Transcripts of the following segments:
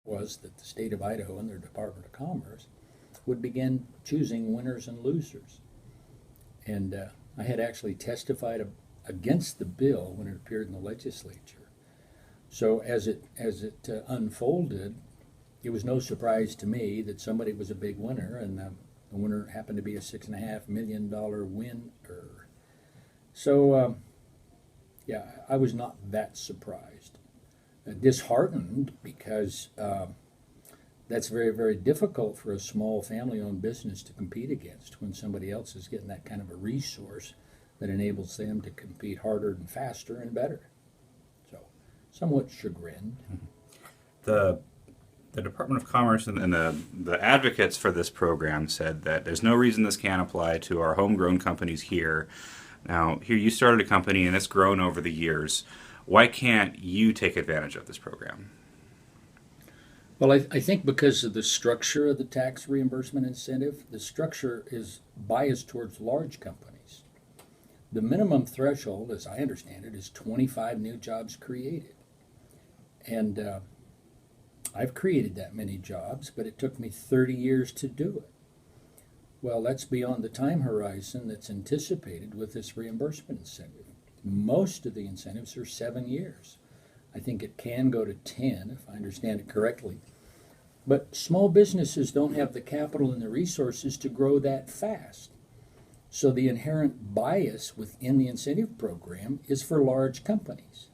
was that the state of Idaho and their Department of Commerce would begin choosing winners and losers. And I had actually testified against the bill when it appeared in the legislature. So as it unfolded, it was no surprise to me that somebody was a big winner, and the winner happened to be a $6.5 million winner. So, yeah, I was not that surprised. Disheartened because that's very, very difficult for a small family-owned business to compete against when somebody else is getting that kind of a resource that enables them to compete harder and faster and better. So, somewhat chagrined. The Department of Commerce and the advocates for this program said that there's no reason this can't apply to our homegrown companies here. Now, here you started a company and it's grown over the years. Why can't you take advantage of this program? Well, I think because of the structure of the tax reimbursement incentive, the structure is biased towards large companies. The minimum threshold, as I understand it, is 25 new jobs created. And I've created that many jobs, but it took me 30 years to do it. Well, that's beyond the time horizon that's anticipated with this reimbursement incentive. Most of the incentives are 7 years. I think it can go to 10, if I understand it correctly. But small businesses don't have the capital and the resources to grow that fast. So the inherent bias within the incentive program is for large companies.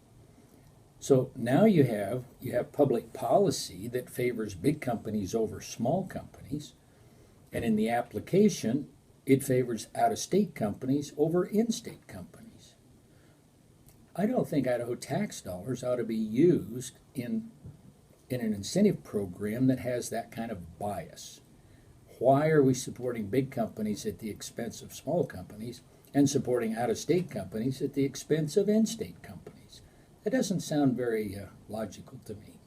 So now you have public policy that favors big companies over small companies, and in the application, it favors out-of-state companies over in-state companies. I don't think Idaho tax dollars ought to be used in an incentive program that has that kind of bias. Why are we supporting big companies at the expense of small companies and supporting out-of-state companies at the expense of in-state companies? That doesn't sound very logical to me.